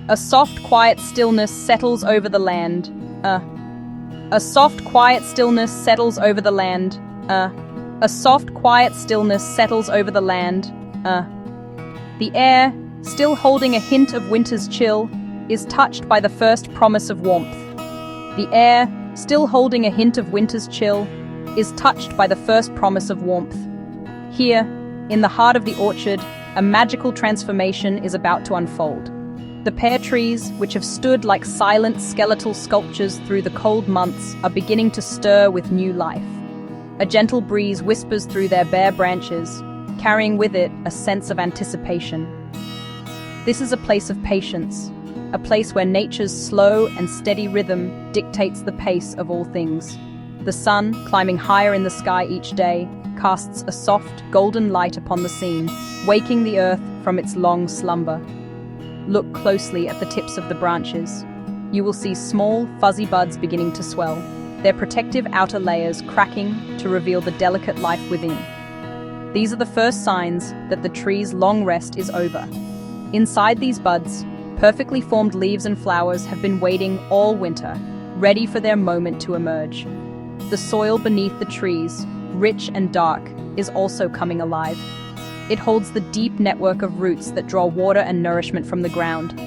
A soft, quiet stillness settles over the land. A soft, quiet stillness settles over the land. A soft, quiet stillness settles over the land. The air, still holding a hint of winter's chill, is touched by the first promise of warmth. The air, still holding a hint of winter's chill, is touched by the first promise of warmth. Here, in the heart of the orchard, a magical transformation is about to unfold. The pear trees, which have stood like silent skeletal sculptures through the cold months, are beginning to stir with new life. A gentle breeze whispers through their bare branches, carrying with it a sense of anticipation. This is a place of patience, a place where nature's slow and steady rhythm dictates the pace of all things. The sun, climbing higher in the sky each day, casts a soft, golden light upon the scene, waking the earth from its long slumber. Look closely at the tips of the branches. You will see small, fuzzy buds beginning to swell, their protective outer layers cracking to reveal the delicate life within. These are the first signs that the tree's long rest is over. Inside these buds, perfectly formed leaves and flowers have been waiting all winter, ready for their moment to emerge. The soil beneath the trees, rich and dark, is also coming alive. It holds the deep network of roots that draw water and nourishment from the ground,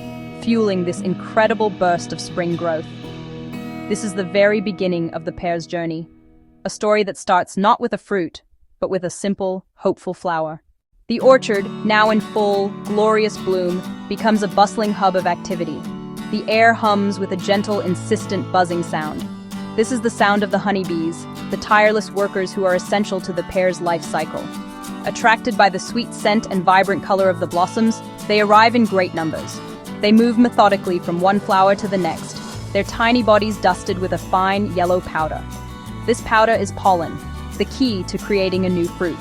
fueling this incredible burst of spring growth. This is the very beginning of the pear's journey, a story that starts not with a fruit, but with a simple, hopeful flower. The orchard, now in full, glorious bloom, becomes a bustling hub of activity. The air hums with a gentle, insistent buzzing sound. This is the sound of the honeybees, the tireless workers who are essential to the pear's life cycle. Attracted by the sweet scent and vibrant color of the blossoms, they arrive in great numbers. They move methodically from one flower to the next, their tiny bodies dusted with a fine yellow powder. This powder is pollen, the key to creating a new fruit.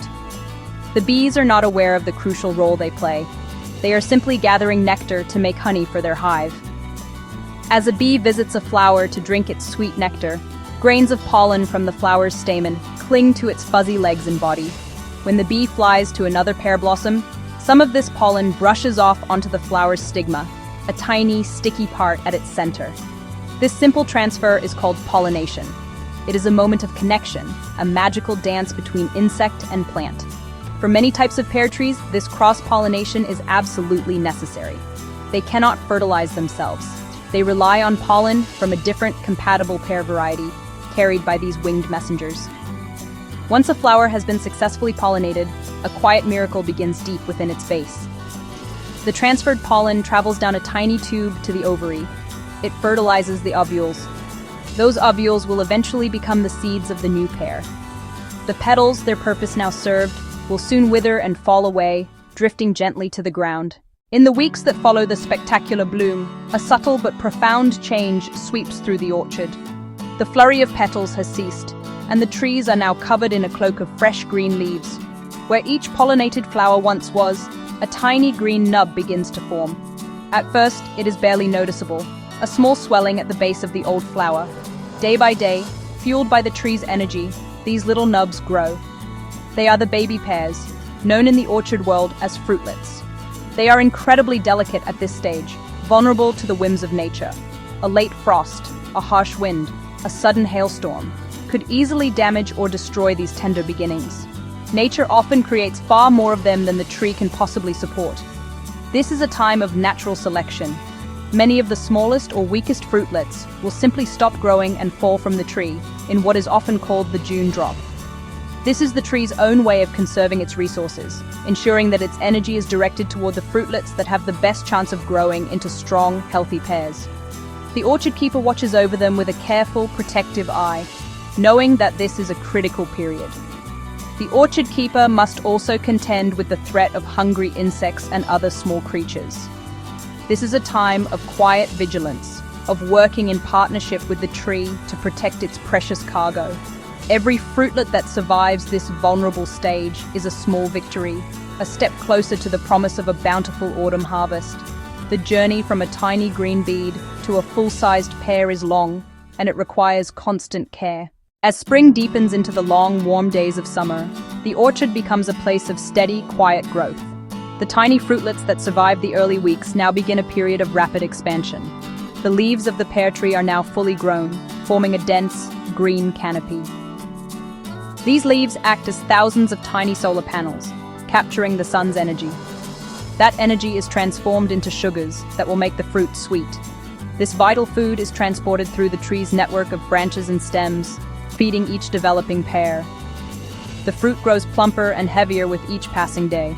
The bees are not aware of the crucial role they play. They are simply gathering nectar to make honey for their hive. As a bee visits a flower to drink its sweet nectar, grains of pollen from the flower's stamen cling to its fuzzy legs and body. When the bee flies to another pear blossom, some of this pollen brushes off onto the flower's stigma, a tiny, sticky part at its center. This simple transfer is called pollination. It is a moment of connection, a magical dance between insect and plant. For many types of pear trees, this cross-pollination is absolutely necessary. They cannot fertilize themselves. They rely on pollen from a different, compatible pear variety, carried by these winged messengers. Once a flower has been successfully pollinated, a quiet miracle begins deep within its base. The transferred pollen travels down a tiny tube to the ovary. It fertilizes the ovules. Those ovules will eventually become the seeds of the new pear. The petals, their purpose now served, will soon wither and fall away, drifting gently to the ground. In the weeks that follow the spectacular bloom, a subtle but profound change sweeps through the orchard. The flurry of petals has ceased, and the trees are now covered in a cloak of fresh green leaves. Where each pollinated flower once was, a tiny green nub begins to form. At first, it is barely noticeable, a small swelling at the base of the old flower. Day by day, fueled by the tree's energy, these little nubs grow. They are the baby pears, known in the orchard world as fruitlets. They are incredibly delicate at this stage, vulnerable to the whims of nature. A late frost, a harsh wind, a sudden hailstorm could easily damage or destroy these tender beginnings. Nature often creates far more of them than the tree can possibly support. This is a time of natural selection. Many of the smallest or weakest fruitlets will simply stop growing and fall from the tree in what is often called the June drop. This is the tree's own way of conserving its resources, ensuring that its energy is directed toward the fruitlets that have the best chance of growing into strong, healthy pears. The orchard keeper watches over them with a careful, protective eye, knowing that this is a critical period. The orchard keeper must also contend with the threat of hungry insects and other small creatures. This is a time of quiet vigilance, of working in partnership with the tree to protect its precious cargo. Every fruitlet that survives this vulnerable stage is a small victory, a step closer to the promise of a bountiful autumn harvest. The journey from a tiny green bead to a full-sized pear is long, and it requires constant care. As spring deepens into the long, warm days of summer, the orchard becomes a place of steady, quiet growth. The tiny fruitlets that survived the early weeks now begin a period of rapid expansion. The leaves of the pear tree are now fully grown, forming a dense, green canopy. These leaves act as thousands of tiny solar panels, capturing the sun's energy. That energy is transformed into sugars that will make the fruit sweet. This vital food is transported through the tree's network of branches and stems, feeding each developing pear. The fruit grows plumper and heavier with each passing day.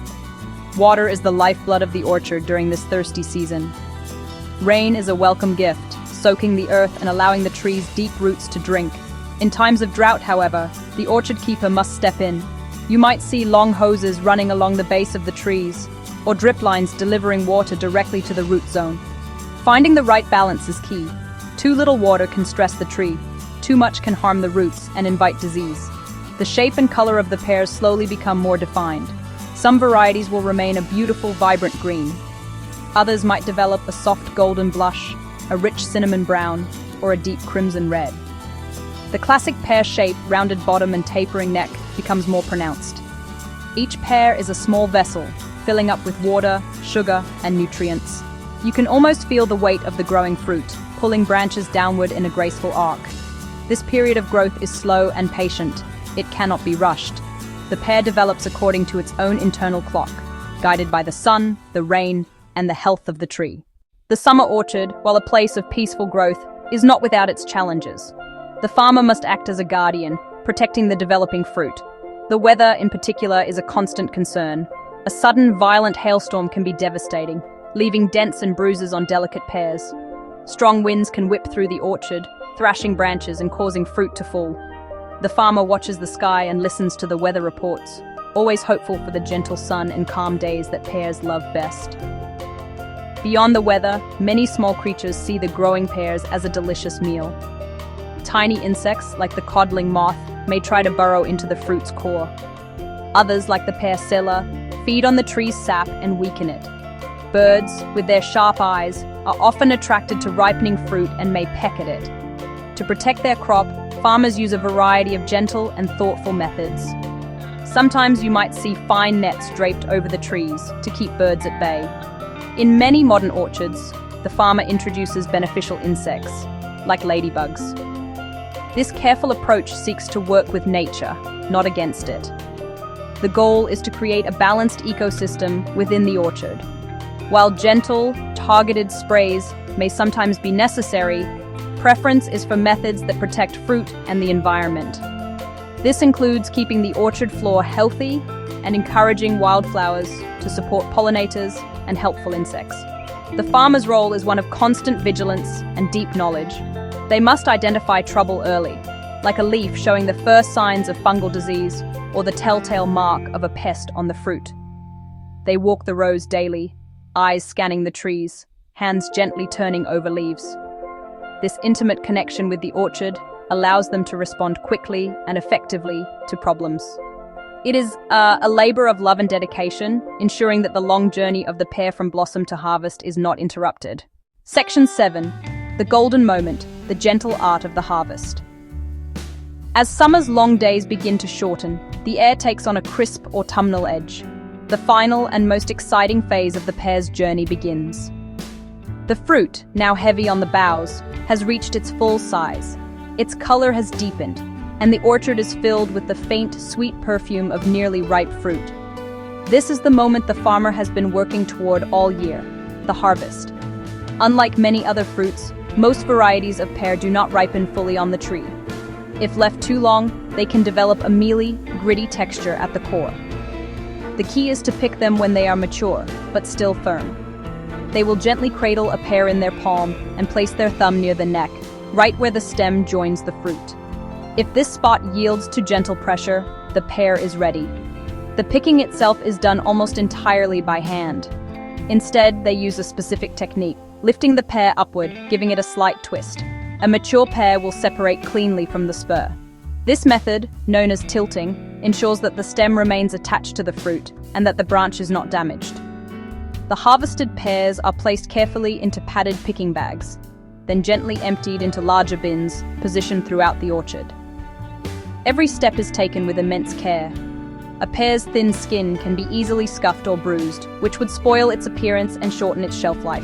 Water is the lifeblood of the orchard during this thirsty season. Rain is a welcome gift, soaking the earth and allowing the tree's deep roots to drink. In times of drought, however, the orchard keeper must step in. You might see long hoses running along the base of the trees, or drip lines delivering water directly to the root zone. Finding the right balance is key. Too little water can stress the tree. Too much can harm the roots and invite disease. The shape and color of the pears slowly become more defined. Some varieties will remain a beautiful, vibrant green. Others might develop a soft golden blush, a rich cinnamon brown, or a deep crimson red. The classic pear shape, rounded bottom and tapering neck, becomes more pronounced. Each pear is a small vessel, filling up with water, sugar, and nutrients. You can almost feel the weight of the growing fruit, pulling branches downward in a graceful arc. This period of growth is slow and patient. It cannot be rushed. The pear develops according to its own internal clock, guided by the sun, the rain, and the health of the tree. The summer orchard, while a place of peaceful growth, is not without its challenges. The farmer must act as a guardian, protecting the developing fruit. The weather, in particular, is a constant concern. A sudden, violent hailstorm can be devastating, leaving dents and bruises on delicate pears. Strong winds can whip through the orchard, thrashing branches and causing fruit to fall. The farmer watches the sky and listens to the weather reports, always hopeful for the gentle sun and calm days that pears love best. Beyond the weather, many small creatures see the growing pears as a delicious meal. Tiny insects, like the codling moth, may try to burrow into the fruit's core. Others, like the pear silla, feed on the tree's sap and weaken it. Birds, with their sharp eyes, are often attracted to ripening fruit and may peck at it. To protect their crop, farmers use a variety of gentle and thoughtful methods. Sometimes you might see fine nets draped over the trees to keep birds at bay. In many modern orchards, the farmer introduces beneficial insects, like ladybugs. This careful approach seeks to work with nature, not against it. The goal is to create a balanced ecosystem within the orchard. While gentle, targeted sprays may sometimes be necessary, preference is for methods that protect fruit and the environment. This includes keeping the orchard floor healthy and encouraging wildflowers to support pollinators and helpful insects. The farmer's role is one of constant vigilance and deep knowledge. They must identify trouble early, like a leaf showing the first signs of fungal disease or the telltale mark of a pest on the fruit. They walk the rows daily, eyes scanning the trees, hands gently turning over leaves. This intimate connection with the orchard allows them to respond quickly and effectively to problems. It is a labor of love and dedication, ensuring that the long journey of the pear from blossom to harvest is not interrupted. Section 7. The golden moment, the gentle art of the harvest. As summer's long days begin to shorten, the air takes on a crisp autumnal edge. The final and most exciting phase of the pear's journey begins. The fruit, now heavy on the boughs, has reached its full size. Its color has deepened, and the orchard is filled with the faint, sweet perfume of nearly ripe fruit. This is the moment the farmer has been working toward all year, the harvest. Unlike many other fruits, most varieties of pear do not ripen fully on the tree. If left too long, they can develop a mealy, gritty texture at the core. The key is to pick them when they are mature, but still firm. They will gently cradle a pear in their palm and place their thumb near the neck, right where the stem joins the fruit. If this spot yields to gentle pressure, the pear is ready. The picking itself is done almost entirely by hand. Instead, they use a specific technique, lifting the pear upward, giving it a slight twist. A mature pear will separate cleanly from the spur. This method, known as tilting, ensures that the stem remains attached to the fruit and that the branch is not damaged. The harvested pears are placed carefully into padded picking bags, then gently emptied into larger bins positioned throughout the orchard. Every step is taken with immense care. A pear's thin skin can be easily scuffed or bruised, which would spoil its appearance and shorten its shelf life.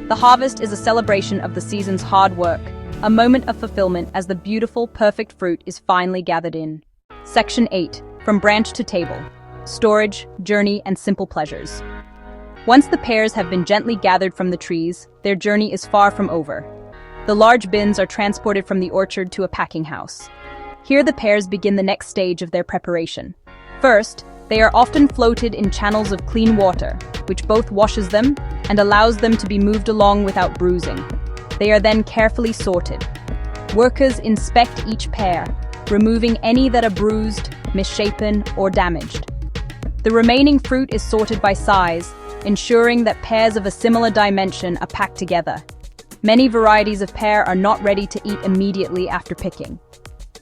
The harvest is a celebration of the season's hard work, a moment of fulfillment as the beautiful, perfect fruit is finally gathered in. Section 8. From branch to table. Storage, journey, and simple pleasures. Once the pears have been gently gathered from the trees, their journey is far from over. The large bins are transported from the orchard to a packing house. Here the pears begin the next stage of their preparation. First, they are often floated in channels of clean water, which both washes them and allows them to be moved along without bruising. They are then carefully sorted. Workers inspect each pear, removing any that are bruised, misshapen, or damaged. The remaining fruit is sorted by size, ensuring that pears of a similar dimension are packed together. Many varieties of pear are not ready to eat immediately after picking.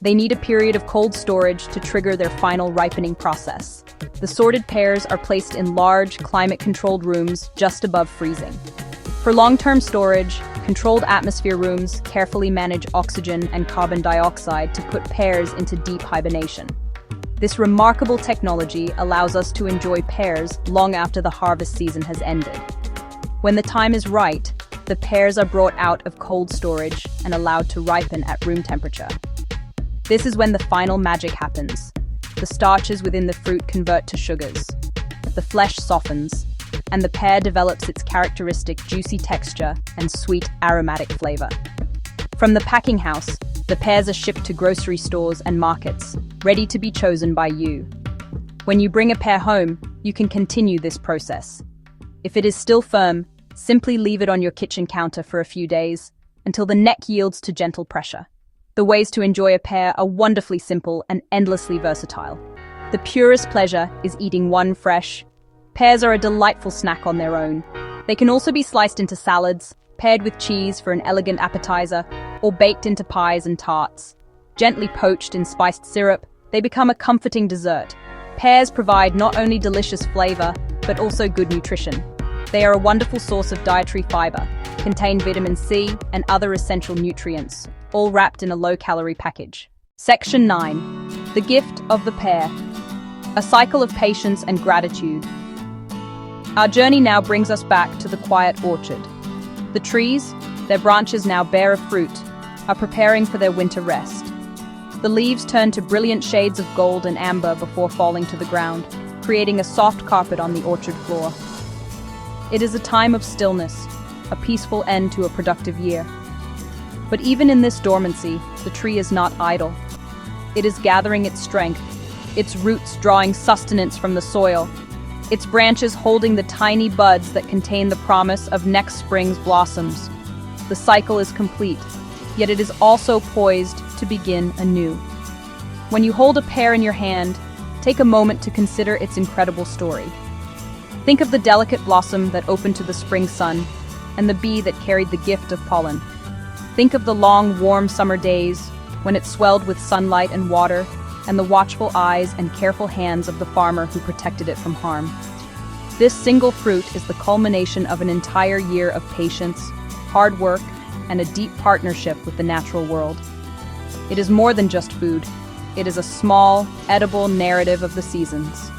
They need a period of cold storage to trigger their final ripening process. The sorted pears are placed in large, climate-controlled rooms just above freezing. For long-term storage, controlled atmosphere rooms carefully manage oxygen and carbon dioxide to put pears into deep hibernation. This remarkable technology allows us to enjoy pears long after the harvest season has ended. When the time is right, the pears are brought out of cold storage and allowed to ripen at room temperature. This is when the final magic happens. The starches within the fruit convert to sugars. The flesh softens, and the pear develops its characteristic juicy texture and sweet aromatic flavor. From the packing house, the pears are shipped to grocery stores and markets, ready to be chosen by you. When you bring a pear home, you can continue this process. If it is still firm, simply leave it on your kitchen counter for a few days until the neck yields to gentle pressure. The ways to enjoy a pear are wonderfully simple and endlessly versatile. The purest pleasure is eating one fresh. Pears are a delightful snack on their own. They can also be sliced into salads, paired with cheese for an elegant appetizer, or baked into pies and tarts. Gently poached in spiced syrup, they become a comforting dessert. Pears provide not only delicious flavor, but also good nutrition. They are a wonderful source of dietary fiber, contain vitamin C and other essential nutrients, all wrapped in a low-calorie package. Section 9. The gift of the pear. A cycle of patience and gratitude. Our journey now brings us back to the quiet orchard. The trees, their branches now bare of fruit, are preparing for their winter rest. The leaves turn to brilliant shades of gold and amber before falling to the ground, creating a soft carpet on the orchard floor. It is a time of stillness, a peaceful end to a productive year. But even in this dormancy, the tree is not idle. It is gathering its strength, its roots drawing sustenance from the soil, its branches holding the tiny buds that contain the promise of next spring's blossoms. The cycle is complete, yet it is also poised to begin anew. When you hold a pear in your hand, take a moment to consider its incredible story. Think of the delicate blossom that opened to the spring sun, and the bee that carried the gift of pollen. Think of the long, warm summer days, when it swelled with sunlight and water, and the watchful eyes and careful hands of the farmer who protected it from harm. This single fruit is the culmination of an entire year of patience, hard work, and a deep partnership with the natural world. It is more than just food. It is a small, edible narrative of the seasons.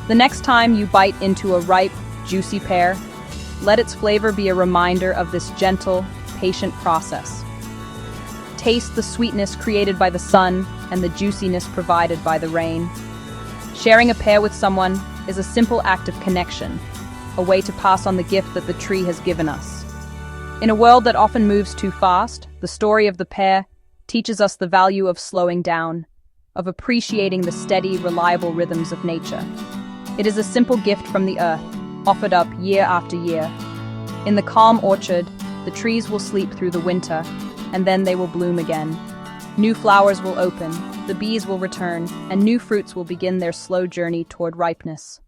The next time you bite into a ripe, juicy pear, let its flavor be a reminder of this gentle, patient process. Taste the sweetness created by the sun and the juiciness provided by the rain. Sharing a pear with someone is a simple act of connection, a way to pass on the gift that the tree has given us. In a world that often moves too fast, the story of the pear teaches us the value of slowing down, of appreciating the steady, reliable rhythms of nature. It is a simple gift from the earth, offered up year after year. In the calm orchard, the trees will sleep through the winter, and then they will bloom again. New flowers will open, the bees will return, and new fruits will begin their slow journey toward ripeness.